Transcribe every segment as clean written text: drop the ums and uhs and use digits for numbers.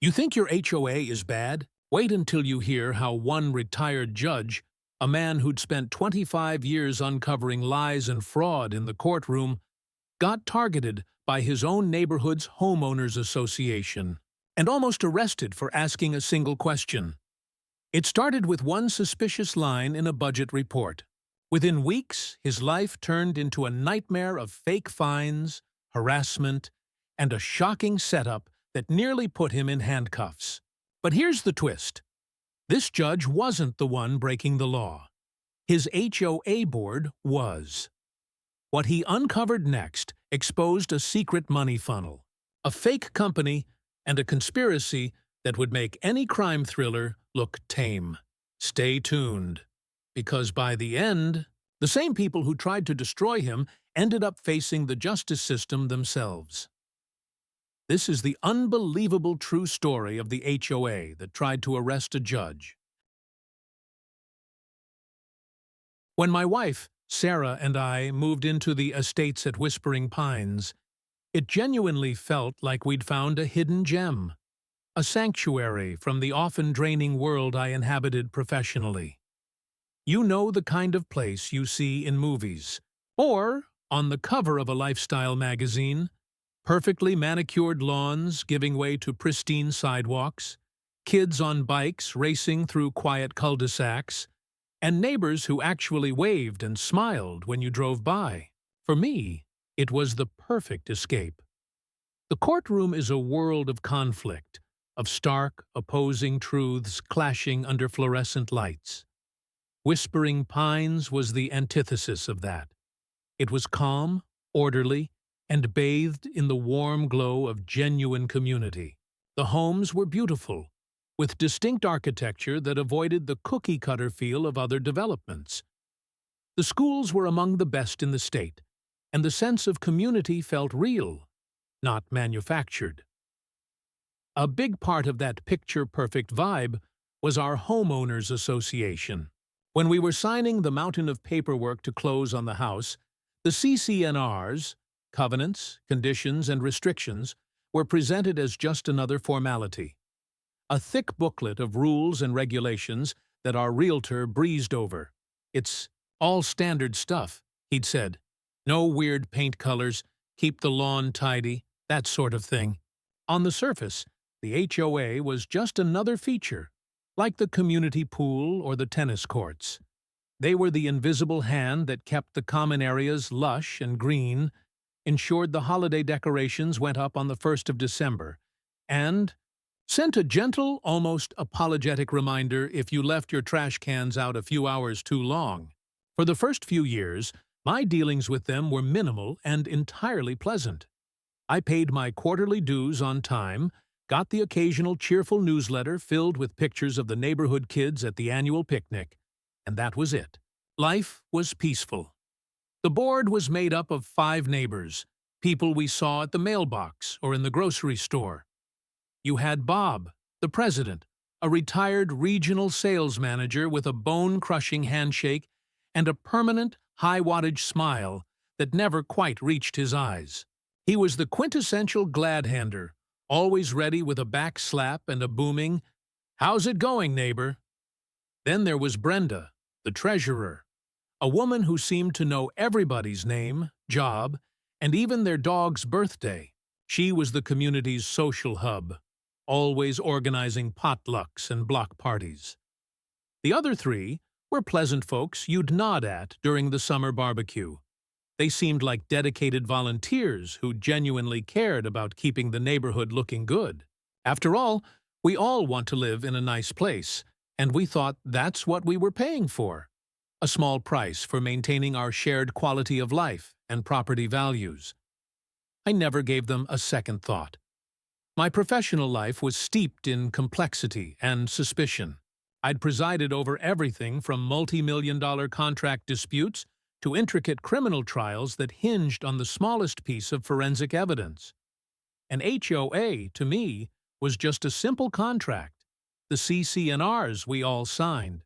You think your HOA is bad? Wait until you hear how one retired judge, a man who'd spent 25 years uncovering lies and fraud in the courtroom, got targeted by his own neighborhood's Homeowners Association and almost arrested for asking a single question. It started with one suspicious line in a budget report. Within weeks, his life turned into a nightmare of fake fines, harassment, and a shocking setup that nearly put him in handcuffs. But here's the twist. This judge wasn't the one breaking the law. His HOA board was. What he uncovered next exposed a secret money funnel, a fake company, and a conspiracy that would make any crime thriller look tame. Stay tuned, because by the end, the same people who tried to destroy him ended up facing the justice system themselves. This is the unbelievable true story of the HOA that tried to arrest a judge. When my wife, Sarah, and I moved into the estates at Whispering Pines, it genuinely felt like we'd found a hidden gem, a sanctuary from the often draining world I inhabited professionally. You know, the kind of place you see in movies, or on the cover of a lifestyle magazine. Perfectly manicured lawns giving way to pristine sidewalks, kids on bikes racing through quiet cul-de-sacs, and neighbors who actually waved and smiled when you drove by. For me, it was the perfect escape. The courtroom is a world of conflict, of stark, opposing truths clashing under fluorescent lights. Whispering Pines was the antithesis of that. It was calm, orderly, and bathed in the warm glow of genuine community. The homes were beautiful, with distinct architecture that avoided the cookie-cutter feel of other developments. The schools were among the best in the state, and the sense of community felt real, not manufactured. A big part of that picture-perfect vibe was our Homeowners Association. When we were signing the mountain of paperwork to close on the house, the CCNRs, covenants, conditions, and restrictions, were presented as just another formality. A thick booklet of rules and regulations that our realtor breezed over. It's all standard stuff, he'd said. No weird paint colors, keep the lawn tidy, that sort of thing. On the surface, the HOA was just another feature, like the community pool or the tennis courts. They were the invisible hand that kept the common areas lush and green, ensured the holiday decorations went up on the 1st of December, and sent a gentle, almost apologetic reminder if you left your trash cans out a few hours too long. For the first few years, my dealings with them were minimal and entirely pleasant. I paid my quarterly dues on time, got the occasional cheerful newsletter filled with pictures of the neighborhood kids at the annual picnic, and that was it. Life was peaceful. The board was made up of 5 neighbors, people we saw at the mailbox or in the grocery store. You had Bob, the president, a retired regional sales manager with a bone-crushing handshake and a permanent, high-wattage smile that never quite reached his eyes. He was the quintessential glad-hander, always ready with a back slap and a booming, "How's it going, neighbor?" Then there was Brenda, the treasurer, a woman who seemed to know everybody's name, job, and even their dog's birthday. She was the community's social hub, always organizing potlucks and block parties. The other 3 were pleasant folks you'd nod at during the summer barbecue. They seemed like dedicated volunteers who genuinely cared about keeping the neighborhood looking good. After all, we all want to live in a nice place, and we thought that's what we were paying for. A small price for maintaining our shared quality of life and property values. I never gave them a second thought. My professional life was steeped in complexity and suspicion. I'd presided over everything from multi-million-dollar contract disputes to intricate criminal trials that hinged on the smallest piece of forensic evidence. An HOA, to me, was just a simple contract, the CCNRs we all signed.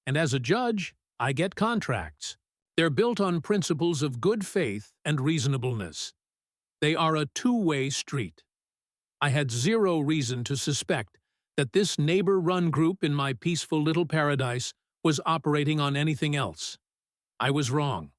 And as a judge, I get contracts. They're built on principles of good faith and reasonableness. They are a two-way street. I had zero reason to suspect that this neighbor-run group in my peaceful little paradise was operating on anything else. I was wrong.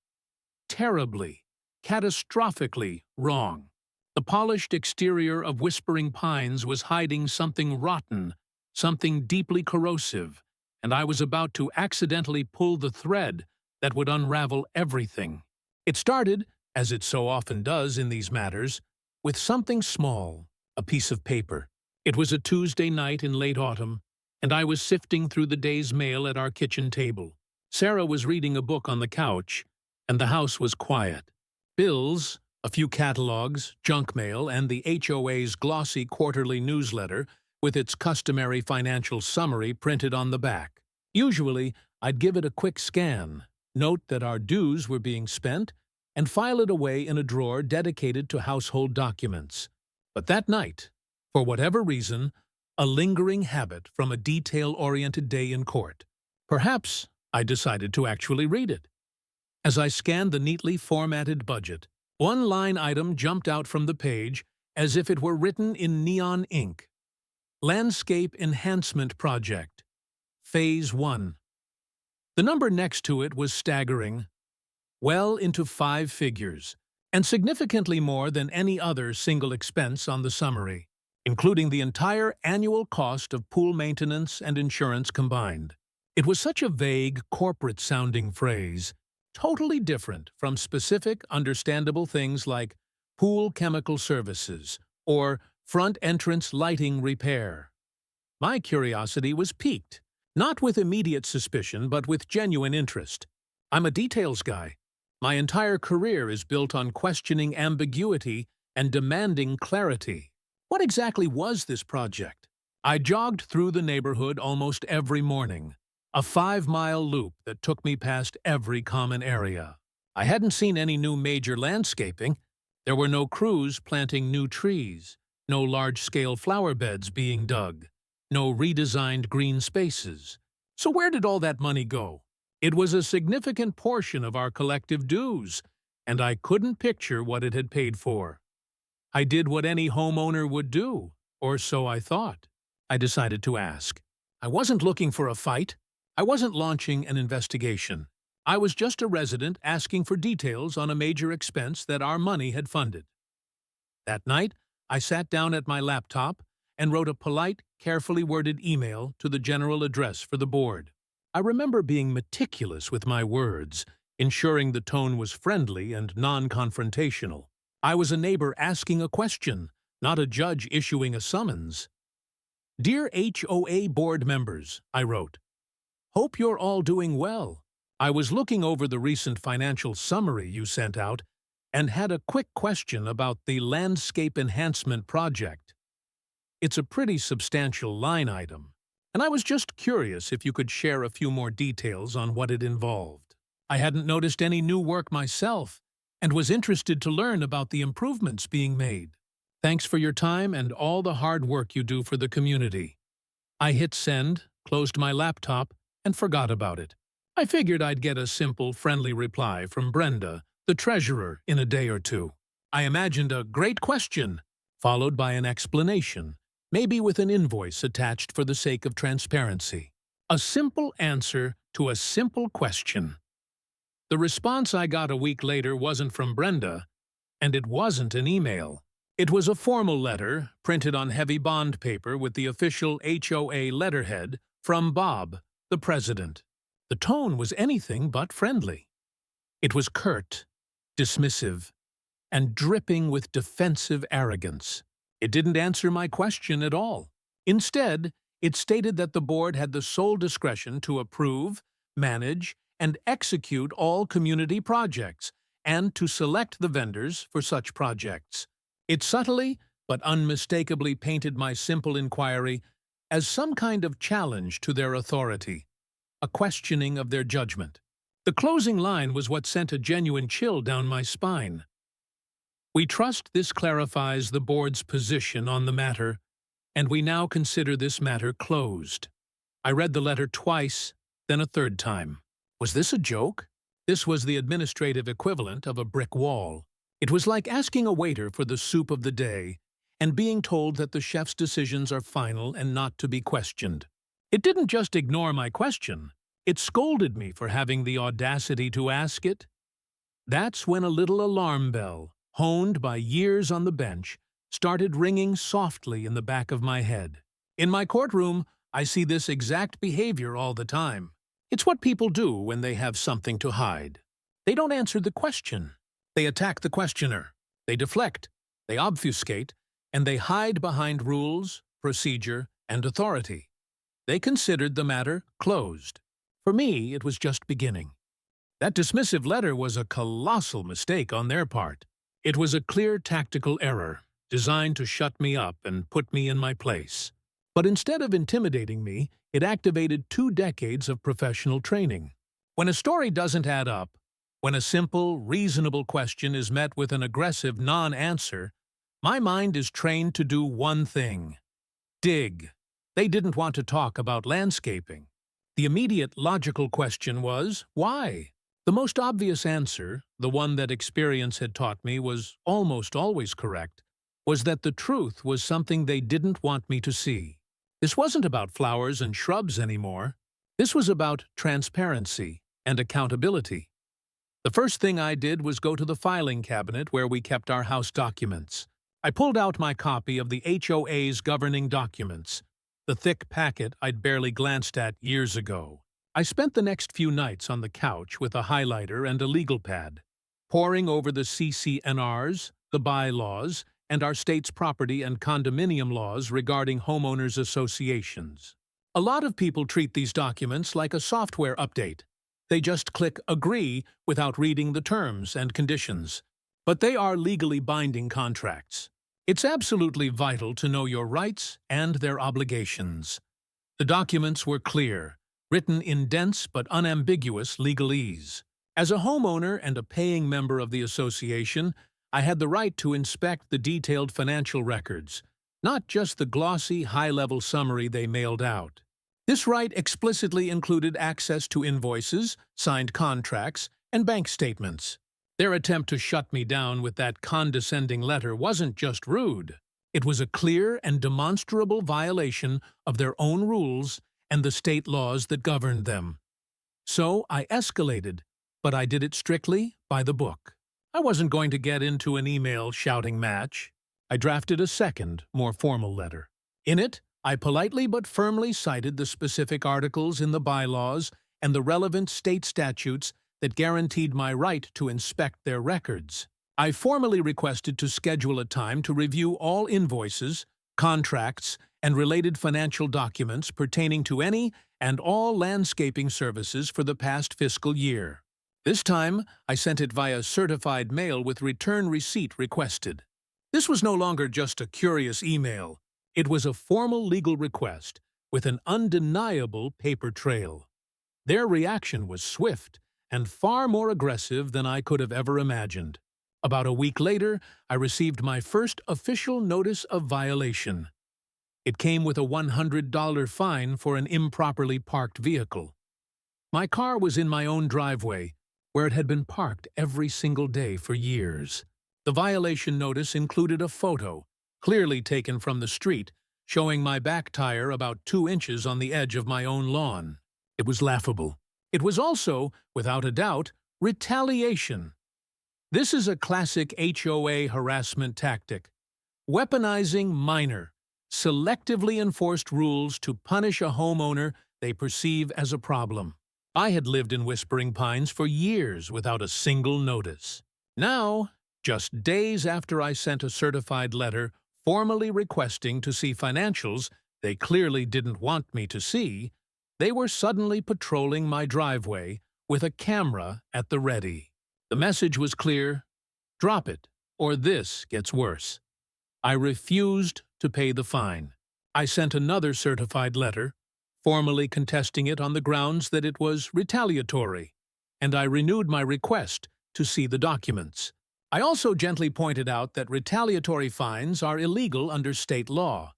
Terribly, catastrophically wrong. The polished exterior of Whispering Pines was hiding something rotten, something deeply corrosive, and I was about to accidentally pull the thread that would unravel everything. It started, as it so often does in these matters, with something small, a piece of paper. It was a Tuesday night in late autumn, and I was sifting through the day's mail at our kitchen table. Sarah was reading a book on the couch, and the house was quiet. Bills, a few catalogs, junk mail, and the HOA's glossy quarterly newsletter with its customary financial summary printed on the back. Usually, I'd give it a quick scan, note that our dues were being spent, and file it away in a drawer dedicated to household documents. But that night, for whatever reason, a lingering habit from a detail-oriented day in court. Perhaps I decided to actually read it. As I scanned the neatly formatted budget, one line item jumped out from the page as if it were written in neon ink. Landscape Enhancement Project, Phase 1. The number next to it was staggering, well into 5 figures, and significantly more than any other single expense on the summary, including the entire annual cost of pool maintenance and insurance combined. It was such a vague, corporate-sounding phrase, totally different from specific, understandable things like pool chemical services or front entrance lighting repair. My curiosity was piqued, not with immediate suspicion but with genuine interest. I'm a details guy. My entire career is built on questioning ambiguity and demanding clarity. What exactly was this project? I jogged through the neighborhood almost every morning, a 5-mile loop that took me past every common area. I hadn't seen any new major landscaping. There were no crews planting new trees, no large-scale flower beds being dug, no redesigned green spaces. So where did all that money go? It was a significant portion of our collective dues, and I couldn't picture what it had paid for. I did what any homeowner would do, or so I thought. I decided to ask. I wasn't looking for a fight. I wasn't launching an investigation. I was just a resident asking for details on a major expense that our money had funded. That night, I sat down at my laptop and wrote a polite, carefully worded email to the general address for the board. I remember being meticulous with my words, ensuring the tone was friendly and non-confrontational. I was a neighbor asking a question, not a judge issuing a summons. Dear HOA board members, I wrote, hope you're all doing well. I was looking over the recent financial summary you sent out and had a quick question about the Landscape Enhancement Project. It's a pretty substantial line item, and I was just curious if you could share a few more details on what it involved. I hadn't noticed any new work myself and was interested to learn about the improvements being made. Thanks for your time and all the hard work you do for the community. I hit send, closed my laptop, and forgot about it. I figured I'd get a simple, friendly reply from Brenda, the treasurer, in a day or two. I imagined a great question, followed by an explanation, maybe with an invoice attached for the sake of transparency. A simple answer to a simple question. The response I got a week later wasn't from Brenda, and it wasn't an email. It was a formal letter, printed on heavy bond paper with the official HOA letterhead, from Bob, the president. The tone was anything but friendly. It was curt, dismissive, and dripping with defensive arrogance. It didn't answer my question at all. Instead, it stated that the board had the sole discretion to approve, manage, and execute all community projects, and to select the vendors for such projects. It subtly but unmistakably painted my simple inquiry as some kind of challenge to their authority, a questioning of their judgment. The closing line was what sent a genuine chill down my spine. We trust this clarifies the board's position on the matter, and we now consider this matter closed. I read the letter twice, then a third time. Was this a joke? This was the administrative equivalent of a brick wall. It was like asking a waiter for the soup of the day and being told that the chef's decisions are final and not to be questioned. It didn't just ignore my question, it scolded me for having the audacity to ask it. That's when a little alarm bell, honed by years on the bench, started ringing softly in the back of my head. In my courtroom, I see this exact behavior all the time. It's what people do when they have something to hide. They don't answer the question. They attack the questioner. They deflect. They obfuscate. And they hide behind rules, procedure, and authority. They considered the matter closed. For me, it was just beginning. That dismissive letter was a colossal mistake on their part. It was a clear tactical error, designed to shut me up and put me in my place. But instead of intimidating me, it activated 2 decades of professional training. When a story doesn't add up, when a simple, reasonable question is met with an aggressive non-answer, my mind is trained to do one thing: dig. They didn't want to talk about landscaping. The immediate logical question was, why? The most obvious answer, the one that experience had taught me was almost always correct, was that the truth was something they didn't want me to see. This wasn't about flowers and shrubs anymore. This was about transparency and accountability. The first thing I did was go to the filing cabinet where we kept our house documents. I pulled out my copy of the HOA's governing documents, the thick packet I'd barely glanced at years ago. I spent the next few nights on the couch with a highlighter and a legal pad, poring over the CC&Rs, the bylaws, and our state's property and condominium laws regarding homeowners associations. A lot of people treat these documents like a software update. They just click agree without reading the terms and conditions. But they are legally binding contracts. It's absolutely vital to know your rights and their obligations. The documents were clear, written in dense but unambiguous legalese. As a homeowner and a paying member of the association, I had the right to inspect the detailed financial records, not just the glossy, high-level summary they mailed out. This right explicitly included access to invoices, signed contracts, and bank statements. Their attempt to shut me down with that condescending letter wasn't just rude. It was a clear and demonstrable violation of their own rules and the state laws that governed them. So I escalated, but I did it strictly by the book. I wasn't going to get into an email shouting match. I drafted a second, more formal letter. In it, I politely but firmly cited the specific articles in the bylaws and the relevant state statutes that guaranteed my right to inspect their records. I formally requested to schedule a time to review all invoices, contracts, and related financial documents pertaining to any and all landscaping services for the past fiscal year. This time, I sent it via certified mail with return receipt requested. This was no longer just a curious email. It was a formal legal request with an undeniable paper trail. Their reaction was swift and far more aggressive than I could have ever imagined. About a week later, I received my first official notice of violation. It came with a $100 fine for an improperly parked vehicle. My car was in my own driveway, where it had been parked every single day for years. The violation notice included a photo, clearly taken from the street, showing my back tire about 2 inches on the edge of my own lawn. It was laughable. It was also, without a doubt, retaliation. This is a classic HOA harassment tactic, weaponizing minor, selectively enforced rules to punish a homeowner they perceive as a problem. I had lived in Whispering Pines for years without a single notice. Now, just days after I sent a certified letter formally requesting to see financials they clearly didn't want me to see, they were suddenly patrolling my driveway with a camera at the ready. The message was clear: drop it, or this gets worse. I refused to pay the fine. I sent another certified letter, formally contesting it on the grounds that it was retaliatory, and I renewed my request to see the documents. I also gently pointed out that retaliatory fines are illegal under state law.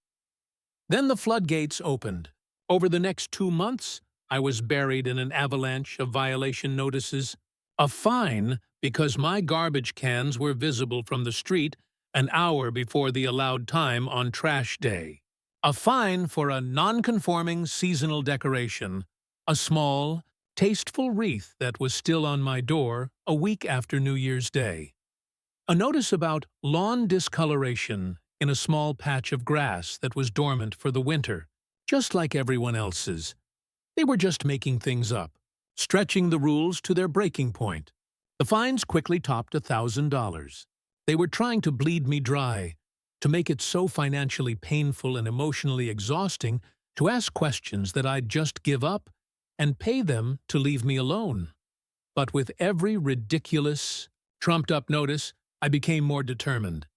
Then the floodgates opened. Over the next 2 months, I was buried in an avalanche of violation notices. A fine because my garbage cans were visible from the street an hour before the allowed time on trash day. A fine for a non-conforming seasonal decoration, a small, tasteful wreath that was still on my door a week after New Year's Day. A notice about lawn discoloration in a small patch of grass that was dormant for the winter, just like everyone else's. They were just making things up, stretching the rules to their breaking point. The fines quickly topped $1,000. They were trying to bleed me dry, to make it so financially painful and emotionally exhausting to ask questions that I'd just give up and pay them to leave me alone. But with every ridiculous, trumped-up notice, I became more determined.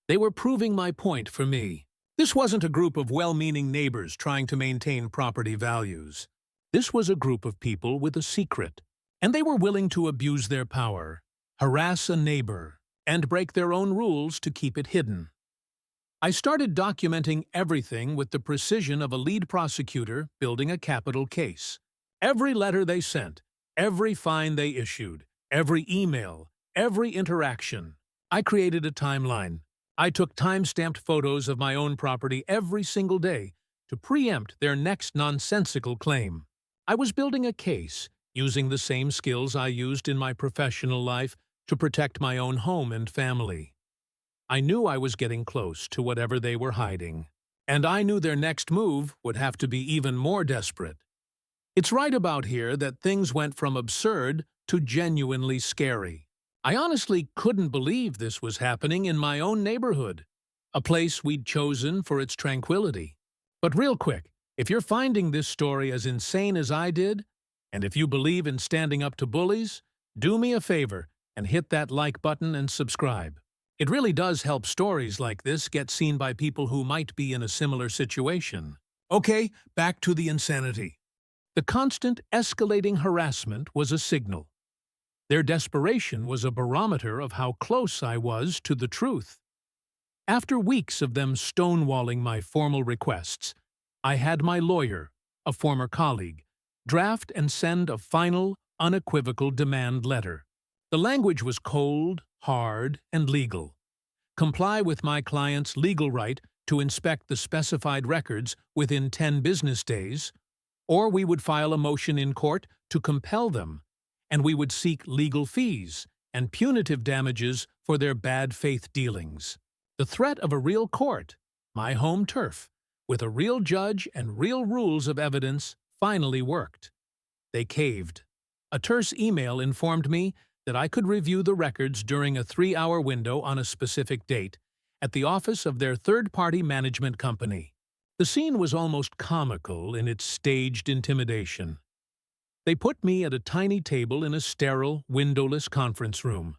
They were proving my point for me. This wasn't a group of well-meaning neighbors trying to maintain property values. This was a group of people with a secret, and they were willing to abuse their power, harass a neighbor, and break their own rules to keep it hidden. I started documenting everything with the precision of a lead prosecutor building a capital case. Every letter they sent, every fine they issued, every email, every interaction. I created a timeline. I took time-stamped photos of my own property every single day to preempt their next nonsensical claim. I was building a case, using the same skills I used in my professional life to protect my own home and family. I knew I was getting close to whatever they were hiding, and I knew their next move would have to be even more desperate. It's right about here that things went from absurd to genuinely scary. I honestly couldn't believe this was happening in my own neighborhood, a place we'd chosen for its tranquility. But real quick, if you're finding this story as insane as I did, and if you believe in standing up to bullies, do me a favor and hit that like button and subscribe. It really does help stories like this get seen by people who might be in a similar situation. Okay, back to the insanity. The constant escalating harassment was a signal. Their desperation was a barometer of how close I was to the truth. After weeks of them stonewalling my formal requests, I had my lawyer, a former colleague, draft and send a final, unequivocal demand letter. The language was cold, hard, and legal. Comply with my client's legal right to inspect the specified records within 10 business days, or we would file a motion in court to compel them, and we would seek legal fees and punitive damages for their bad faith dealings. The threat of a real court, my home turf, with a real judge and real rules of evidence, finally worked. They caved. A terse email informed me that I could review the records during a 3-hour window on a specific date at the office of their third-party management company. The scene was almost comical in its staged intimidation. They put me at a tiny table in a sterile, windowless conference room.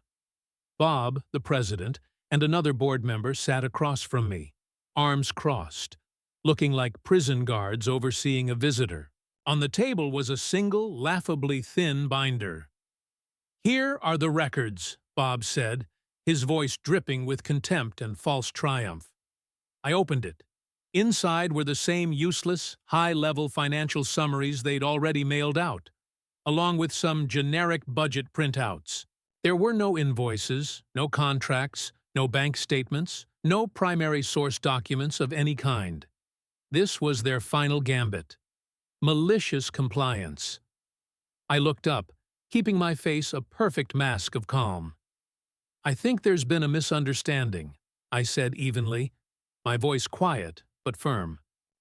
Bob, the president, and another board member sat across from me, arms crossed, looking like prison guards overseeing a visitor. On the table was a single, laughably thin binder. "Here are the records," Bob said, his voice dripping with contempt and false triumph. I opened it. Inside were the same useless, high-level financial summaries they'd already mailed out, along with some generic budget printouts. There were no invoices, no contracts, no bank statements, no primary source documents of any kind. This was their final gambit. Malicious compliance. I looked up, keeping my face a perfect mask of calm. "I think there's been a misunderstanding," I said evenly, my voice quiet but firm.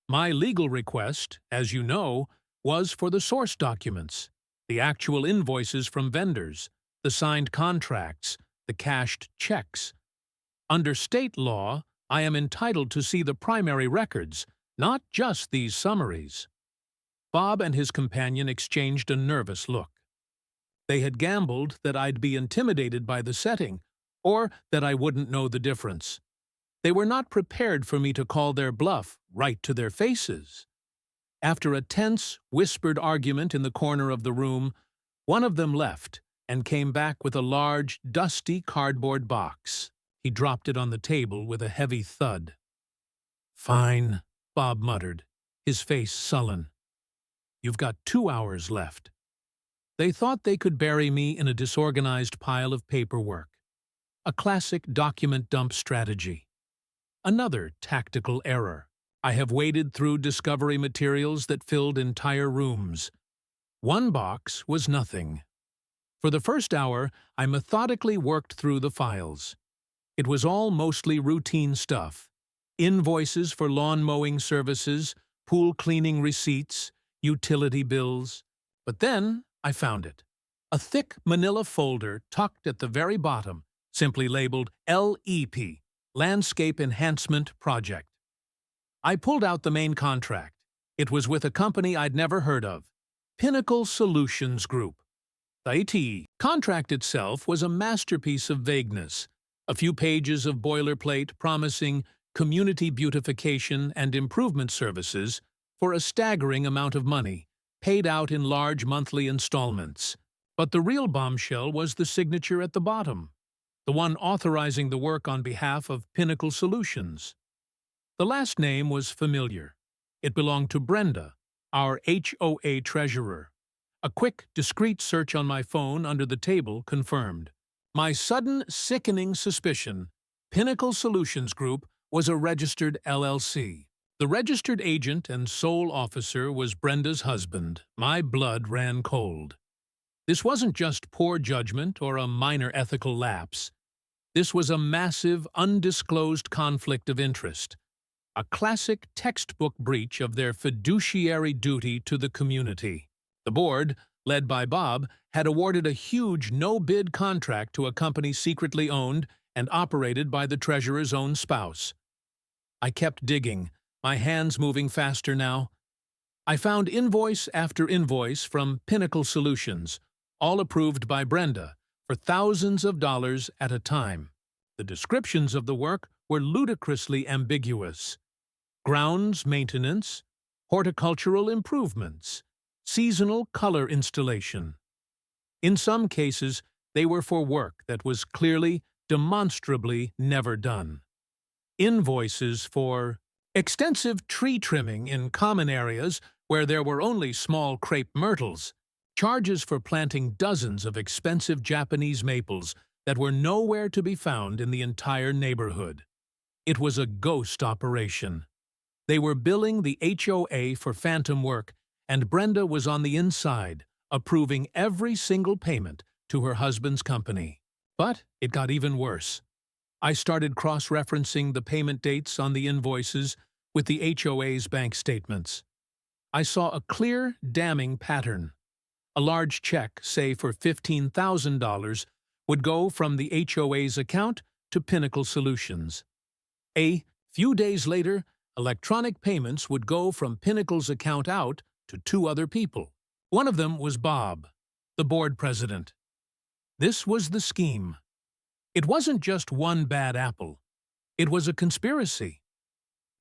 "My legal request, as you know, was for the source documents, the actual invoices from vendors, the signed contracts, the cashed checks. Under state law, I am entitled to see the primary records, not just these summaries." Bob and his companion exchanged a nervous look. They had gambled that I'd be intimidated by the setting, or that I wouldn't know the difference. They were not prepared for me to call their bluff right to their faces. After a tense, whispered argument in the corner of the room, one of them left and came back with a large, dusty cardboard box. He dropped it on the table with a heavy thud. "Fine," Bob muttered, his face sullen. "You've got 2 hours left." They thought they could bury me in a disorganized pile of paperwork. A classic document dump strategy. Another tactical error. I have waded through discovery materials that filled entire rooms. One box was nothing. For the first hour, I methodically worked through the files. It was all mostly routine stuff. Invoices for lawn mowing services, pool cleaning receipts, utility bills. But then I found it. A thick manila folder tucked at the very bottom, simply labeled LEP, Landscape Enhancement Project. I pulled out the main contract. It was with a company I'd never heard of, Pinnacle Solutions Group. The IT contract itself was a masterpiece of vagueness, a few pages of boilerplate promising community beautification and improvement services for a staggering amount of money, paid out in large monthly installments. But the real bombshell was the signature at the bottom, the one authorizing the work on behalf of Pinnacle Solutions. The last name was familiar. It belonged to Brenda, our HOA treasurer. A quick, discreet search on my phone under the table confirmed. My sudden, sickening suspicion: Pinnacle Solutions Group was a registered LLC. The registered agent and sole officer was Brenda's husband. My blood ran cold. This wasn't just poor judgment or a minor ethical lapse. This was a massive, undisclosed conflict of interest. A classic textbook breach of their fiduciary duty to the community. The board, led by Bob, had awarded a huge no-bid contract to a company secretly owned and operated by the treasurer's own spouse. I kept digging, my hands moving faster now. I found invoice after invoice from Pinnacle Solutions, all approved by Brenda, for thousands of dollars at a time. The descriptions of the work were ludicrously ambiguous. Grounds maintenance, horticultural improvements, seasonal color installation. In some cases, they were for work that was clearly, demonstrably never done. Invoices for extensive tree trimming in common areas where there were only small crepe myrtles, charges for planting dozens of expensive Japanese maples that were nowhere to be found in the entire neighborhood. It was a ghost operation. They were billing the HOA for phantom work, and Brenda was on the inside, approving every single payment to her husband's company. But it got even worse. I started cross-referencing the payment dates on the invoices with the HOA's bank statements. I saw a clear, damning pattern. A large check, say for $15,000, would go from the HOA's account to Pinnacle Solutions. A few days later, electronic payments would go from Pinnacle's account out to two other people. One of them was Bob, the board president. This was the scheme. It wasn't just one bad apple. It was a conspiracy.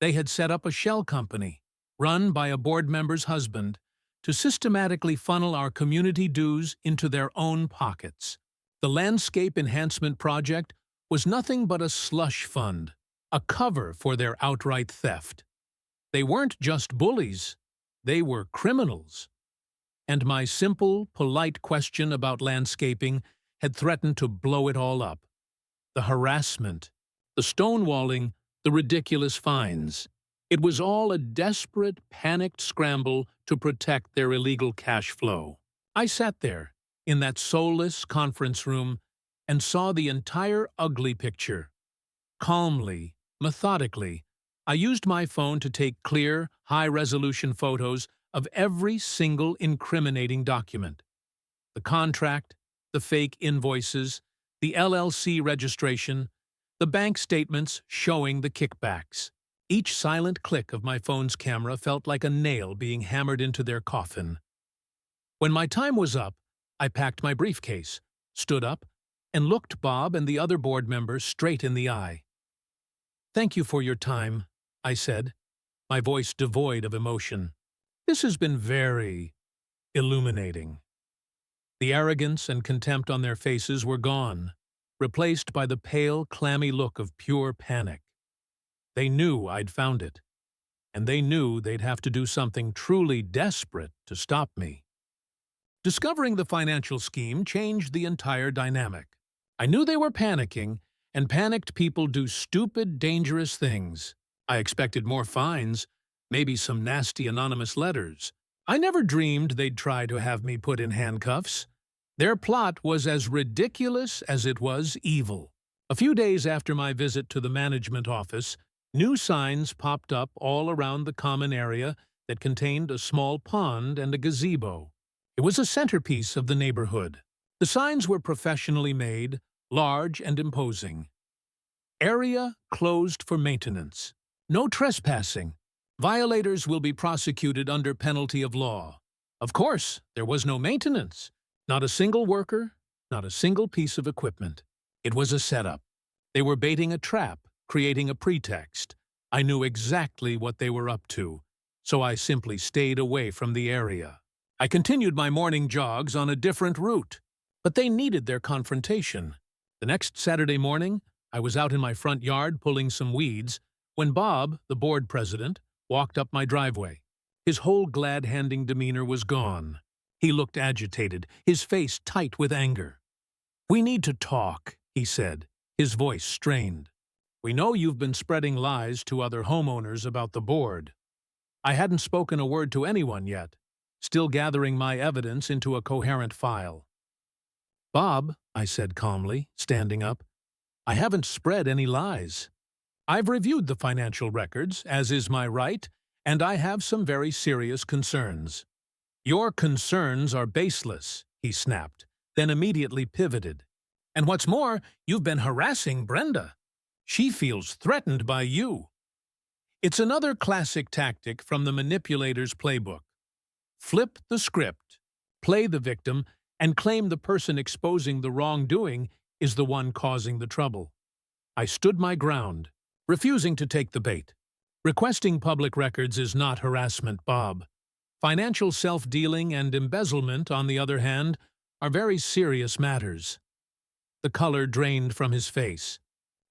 They had set up a shell company, run by a board member's husband, to systematically funnel our community dues into their own pockets. The Landscape Enhancement Project was nothing but a slush fund, a cover for their outright theft. They weren't just bullies, they were criminals. And my simple, polite question about landscaping had threatened to blow it all up. The harassment, the stonewalling, the ridiculous fines. It was all a desperate, panicked scramble to protect their illegal cash flow. I sat there, in that soulless conference room, and saw the entire ugly picture. Calmly, methodically, I used my phone to take clear, high-resolution photos of every single incriminating document. The contract, the fake invoices, the LLC registration, the bank statements showing the kickbacks. Each silent click of my phone's camera felt like a nail being hammered into their coffin. When my time was up, I packed my briefcase, stood up, and looked Bob and the other board members straight in the eye. "Thank you for your time," I said, my voice devoid of emotion. "This has been very illuminating." The arrogance and contempt on their faces were gone, replaced by the pale, clammy look of pure panic. They knew I'd found it, and they knew they'd have to do something truly desperate to stop me. Discovering the financial scheme changed the entire dynamic. I knew they were panicking, and panicked people do stupid, dangerous things. I expected more fines, maybe some nasty anonymous letters. I never dreamed they'd try to have me put in handcuffs. Their plot was as ridiculous as it was evil. A few days after my visit to the management office, new signs popped up all around the common area that contained a small pond and a gazebo. It was a centerpiece of the neighborhood. The signs were professionally made, large and imposing. Area closed for maintenance. No trespassing. Violators will be prosecuted under penalty of law. Of course, there was no maintenance. Not a single worker, not a single piece of equipment. It was a setup. They were baiting a trap, creating a pretext. I knew exactly what they were up to, so I simply stayed away from the area. I continued my morning jogs on a different route, but they needed their confrontation. The next Saturday morning, I was out in my front yard pulling some weeds when Bob, the board president, walked up my driveway. His whole glad-handing demeanor was gone. He looked agitated, his face tight with anger. "We need to talk," he said, his voice strained. "We know you've been spreading lies to other homeowners about the board." I hadn't spoken a word to anyone yet, still gathering my evidence into a coherent file. "Bob," I said calmly, standing up, "I haven't spread any lies. I've reviewed the financial records, as is my right, and I have some very serious concerns." "Your concerns are baseless," he snapped, then immediately pivoted. "And what's more, you've been harassing Brenda. She feels threatened by you." It's another classic tactic from the manipulator's playbook. Flip the script, play the victim, and claim the person exposing the wrongdoing is the one causing the trouble. I stood my ground, refusing to take the bait. Requesting public records is not harassment, Bob. Financial self-dealing and embezzlement, on the other hand, are very serious matters. The color drained from his face.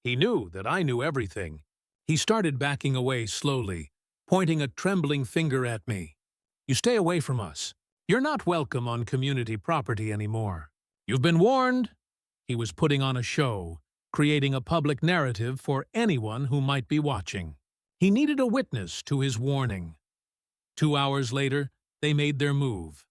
He knew that I knew everything. He started backing away slowly, pointing a trembling finger at me. "You stay away from us. You're not welcome on community property anymore. You've been warned." He was putting on a show, creating a public narrative for anyone who might be watching. He needed a witness to his warning. 2 hours later, they made their move.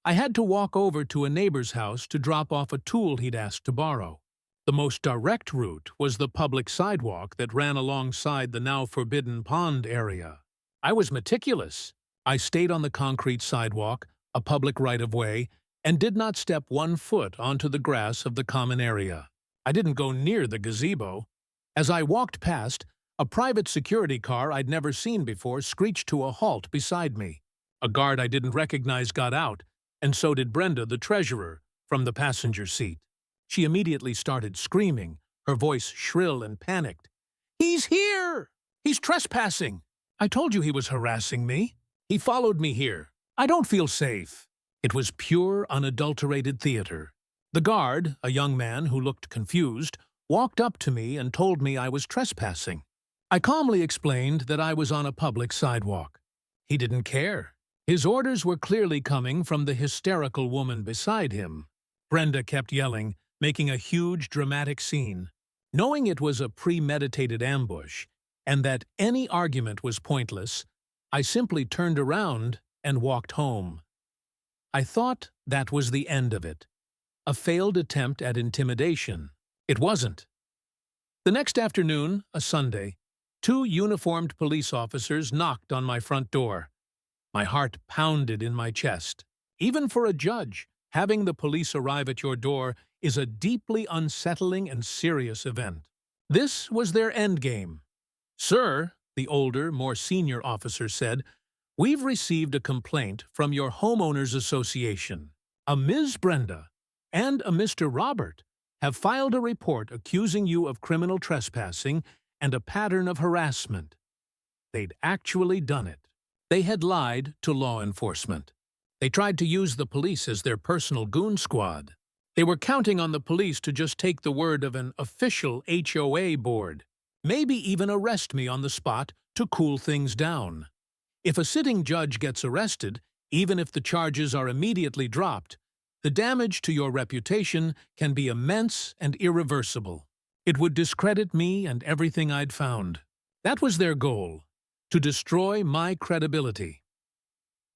I had to walk over to a neighbor's house to drop off a tool he'd asked to borrow. The most direct route was the public sidewalk that ran alongside the now forbidden pond area. I was meticulous. I stayed on the concrete sidewalk, a public right-of-way, and did not step 1 foot onto the grass of the common area. I didn't go near the gazebo. As I walked past, a private security car I'd never seen before screeched to a halt beside me. A guard I didn't recognize got out, and so did Brenda, the treasurer, from the passenger seat. She immediately started screaming, her voice shrill and panicked. "He's here! He's trespassing! I told you he was harassing me. He followed me here. I don't feel safe." It was pure, unadulterated theater. The guard, a young man who looked confused, walked up to me and told me I was trespassing. I calmly explained that I was on a public sidewalk. He didn't care. His orders were clearly coming from the hysterical woman beside him. Brenda kept yelling, making a huge, dramatic scene. Knowing it was a premeditated ambush, and that any argument was pointless, I simply turned around and walked home. I thought that was the end of it. A failed attempt at intimidation. It wasn't. The next afternoon, a Sunday, 2 uniformed police officers knocked on my front door. My heart pounded in my chest. Even for a judge, having the police arrive at your door is a deeply unsettling and serious event. This was their endgame. "Sir," the older, more senior officer said, "we've received a complaint from your Homeowners Association. A Ms. Brenda and a Mr. Robert have filed a report accusing you of criminal trespassing and a pattern of harassment." They'd actually done it. They had lied to law enforcement. They tried to use the police as their personal goon squad. They were counting on the police to just take the word of an official HOA board, maybe even arrest me on the spot to cool things down. If a sitting judge gets arrested, even if the charges are immediately dropped, the damage to your reputation can be immense and irreversible. It would discredit me and everything I'd found. That was their goal, to destroy my credibility.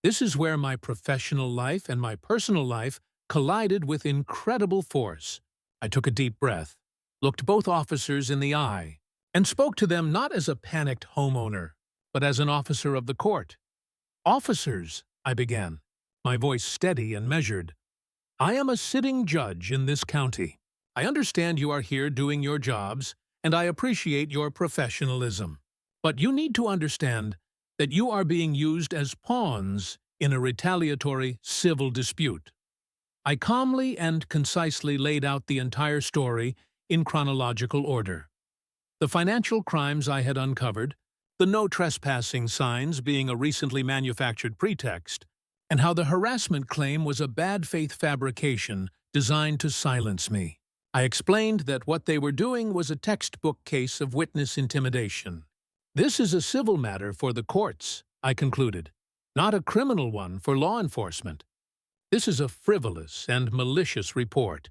This is where my professional life and my personal life collided with incredible force. I took a deep breath, looked both officers in the eye, and spoke to them not as a panicked homeowner, but as an officer of the court. "Officers," I began, my voice steady and measured, "I am a sitting judge in this county. I understand you are here doing your jobs, and I appreciate your professionalism. But you need to understand that you are being used as pawns in a retaliatory civil dispute." I calmly and concisely laid out the entire story in chronological order. The financial crimes I had uncovered, the no trespassing signs being a recently manufactured pretext, and how the harassment claim was a bad faith fabrication designed to silence me. I explained that what they were doing was a textbook case of witness intimidation. "This is a civil matter for the courts," I concluded, "not a criminal one for law enforcement. This is a frivolous and malicious report."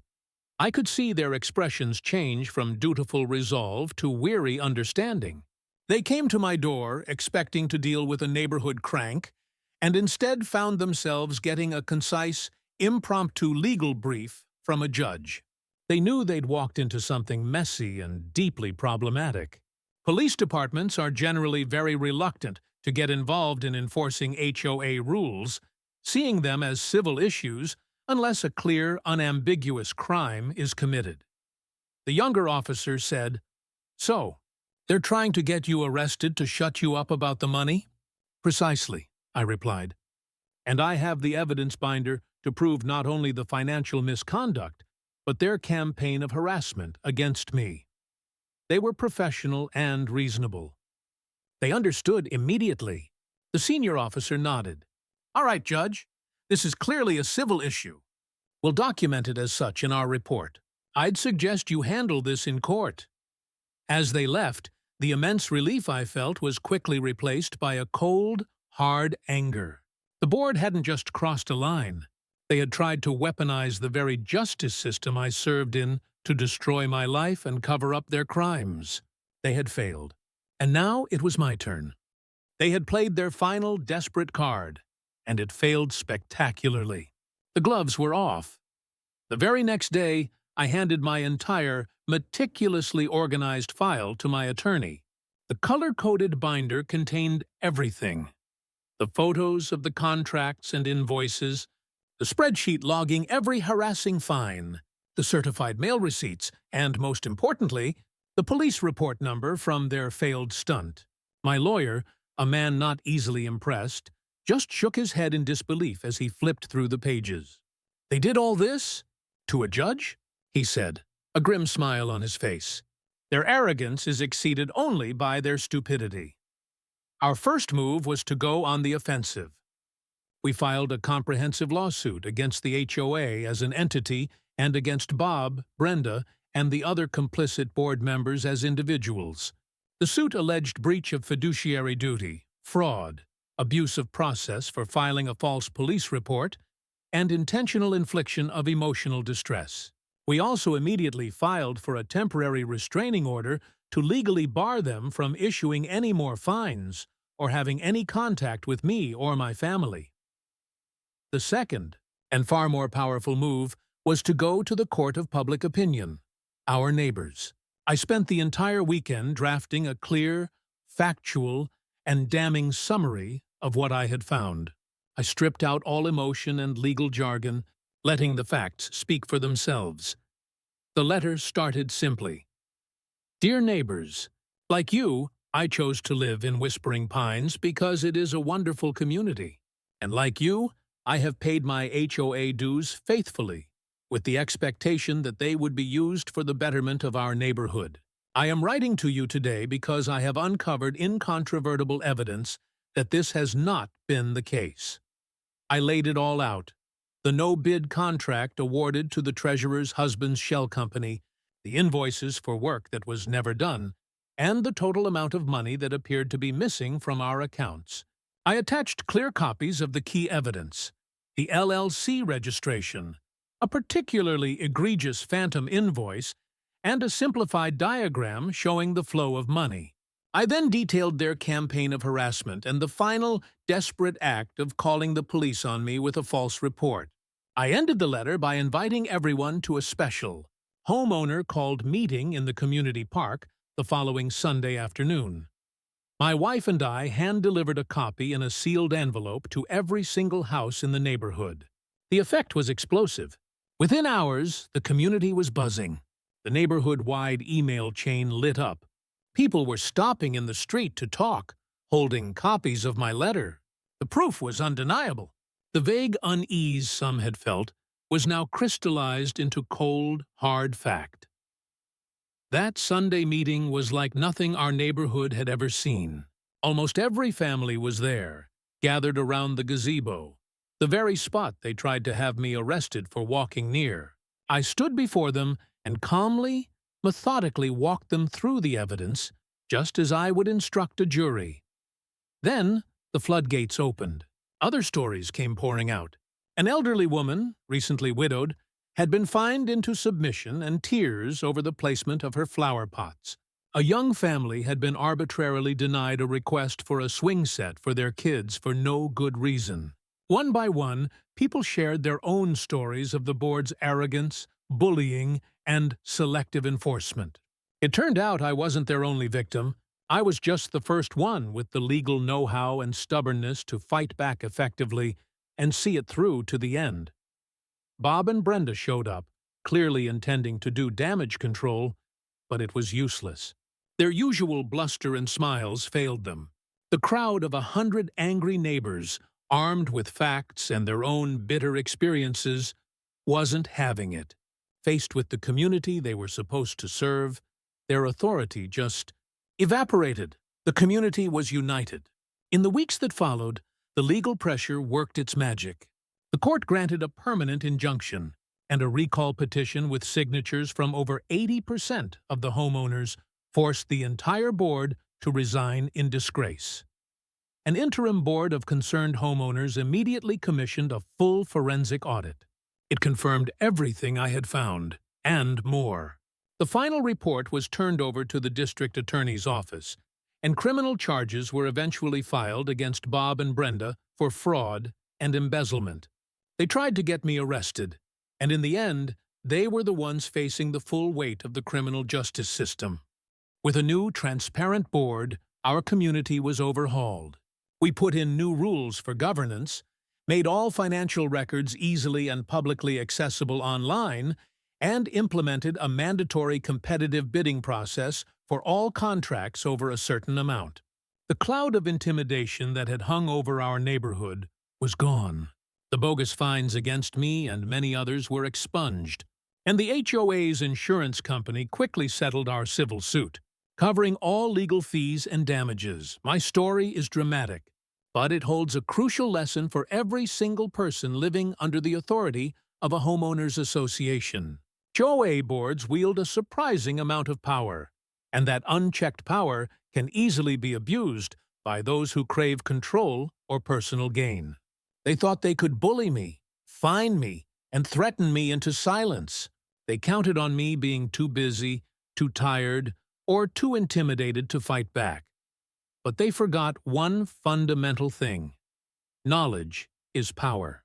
I could see their expressions change from dutiful resolve to weary understanding. They came to my door expecting to deal with a neighborhood crank, and instead found themselves getting a concise, impromptu legal brief from a judge. They knew they'd walked into something messy and deeply problematic. Police departments are generally very reluctant to get involved in enforcing HOA rules, seeing them as civil issues unless a clear, unambiguous crime is committed. The younger officer said, "So, they're trying to get you arrested to shut you up about the money?" "Precisely," I replied. "And I have the evidence binder to prove not only the financial misconduct, but their campaign of harassment against me." They were professional and reasonable. They understood immediately. The senior officer nodded. "All right, Judge. This is clearly a civil issue. We'll document it as such in our report. I'd suggest you handle this in court." As they left, the immense relief I felt was quickly replaced by a cold, hard anger. The board hadn't just crossed a line. They had tried to weaponize the very justice system I served in to destroy my life and cover up their crimes. They had failed. And now it was my turn. They had played their final desperate card, and it failed spectacularly. The gloves were off. The very next day, I handed my entire, meticulously organized file to my attorney. The color-coded binder contained everything. The photos of the contracts and invoices, the spreadsheet logging every harassing fine, the certified mail receipts, and, most importantly, the police report number from their failed stunt. My lawyer, a man not easily impressed, just shook his head in disbelief as he flipped through the pages. "They did all this? To a judge?" he said, a grim smile on his face. "Their arrogance is exceeded only by their stupidity." Our first move was to go on the offensive. We filed a comprehensive lawsuit against the HOA as an entity and against Bob, Brenda, and the other complicit board members as individuals. The suit alleged breach of fiduciary duty, fraud, abuse of process for filing a false police report, and intentional infliction of emotional distress. We also immediately filed for a temporary restraining order to legally bar them from issuing any more fines or having any contact with me or my family. The second, and far more powerful move, was to go to the court of public opinion, our neighbors. I spent the entire weekend drafting a clear, factual, and damning summary of what I had found. I stripped out all emotion and legal jargon, letting the facts speak for themselves. The letter started simply. "Dear neighbors, like you, I chose to live in Whispering Pines because it is a wonderful community. And like you, I have paid my HOA dues faithfully, with the expectation that they would be used for the betterment of our neighborhood. I am writing to you today because I have uncovered incontrovertible evidence that this has not been the case. I laid it all out. The no-bid contract awarded to the treasurer's husband's shell company, the invoices for work that was never done, and the total amount of money that appeared to be missing from our accounts. I attached clear copies of the key evidence, the LLC registration, a particularly egregious phantom invoice, and a simplified diagram showing the flow of money. I then detailed their campaign of harassment and the final, desperate act of calling the police on me with a false report. I ended the letter by inviting everyone to a special, homeowner-called meeting in the community park the following Sunday afternoon. My wife and I hand-delivered a copy in a sealed envelope to every single house in the neighborhood. The effect was explosive. Within hours, the community was buzzing. The neighborhood-wide email chain lit up. People were stopping in the street to talk, holding copies of my letter. The proof was undeniable. The vague unease some had felt was now crystallized into cold, hard fact. That Sunday meeting was like nothing our neighborhood had ever seen. Almost every family was there, gathered around the gazebo, the very spot they tried to have me arrested for walking near. I stood before them and calmly, methodically walked them through the evidence, just as I would instruct a jury. Then the floodgates opened. Other stories came pouring out. An elderly woman, recently widowed, had been fined into submission and tears over the placement of her flower pots. A young family had been arbitrarily denied a request for a swing set for their kids for no good reason. One by one, people shared their own stories of the board's arrogance, bullying, and selective enforcement. It turned out I wasn't their only victim. I was just the first one with the legal know-how and stubbornness to fight back effectively and see it through to the end. Bob and Brenda showed up, clearly intending to do damage control, but it was useless. Their usual bluster and smiles failed them. The crowd of 100 angry neighbors, armed with facts and their own bitter experiences, wasn't having it. Faced with the community they were supposed to serve, their authority just evaporated. The community was united. In the weeks that followed, the legal pressure worked its magic. The court granted a permanent injunction, and a recall petition with signatures from over 80% of the homeowners forced the entire board to resign in disgrace. An interim board of concerned homeowners immediately commissioned a full forensic audit. It confirmed everything I had found, and more. The final report was turned over to the district attorney's office, and criminal charges were eventually filed against Bob and Brenda for fraud and embezzlement. They tried to get me arrested, and in the end, they were the ones facing the full weight of the criminal justice system. With a new, transparent board, our community was overhauled. We put in new rules for governance, made all financial records easily and publicly accessible online, and implemented a mandatory competitive bidding process for all contracts over a certain amount. The cloud of intimidation that had hung over our neighborhood was gone. The bogus fines against me and many others were expunged, and the HOA's insurance company quickly settled our civil suit, covering all legal fees and damages. My story is dramatic, but it holds a crucial lesson for every single person living under the authority of a homeowners association. HOA boards wield a surprising amount of power, and that unchecked power can easily be abused by those who crave control or personal gain. They thought they could bully me, fine me, and threaten me into silence. They counted on me being too busy, too tired, or too intimidated to fight back. But they forgot one fundamental thing. Knowledge is power.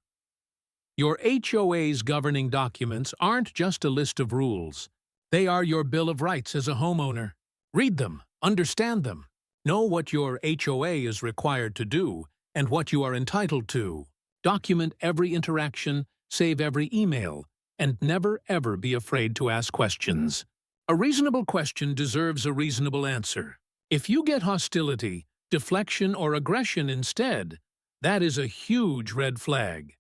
Your HOA's governing documents aren't just a list of rules. They are your Bill of Rights as a homeowner. Read them, understand them, know what your HOA is required to do, and what you are entitled to. Document every interaction, save every email, and never ever be afraid to ask questions. A reasonable question deserves a reasonable answer. If you get hostility, deflection, or aggression instead, that is a huge red flag.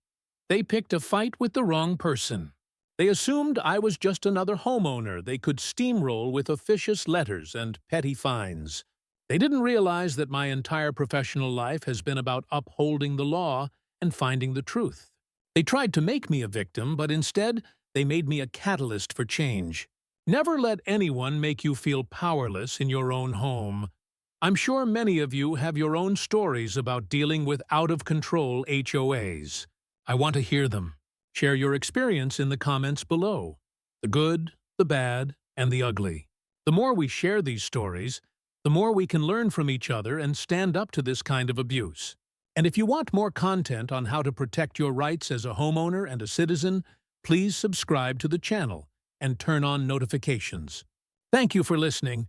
They picked a fight with the wrong person. They assumed I was just another homeowner they could steamroll with officious letters and petty fines. They didn't realize that my entire professional life has been about upholding the law and finding the truth. They tried to make me a victim, but instead, they made me a catalyst for change. Never let anyone make you feel powerless in your own home. I'm sure many of you have your own stories about dealing with out-of-control HOAs. I want to hear them. Share your experience in the comments below. The good, the bad, and the ugly. The more we share these stories, the more we can learn from each other and stand up to this kind of abuse. And if you want more content on how to protect your rights as a homeowner and a citizen, please subscribe to the channel and turn on notifications. Thank you for listening.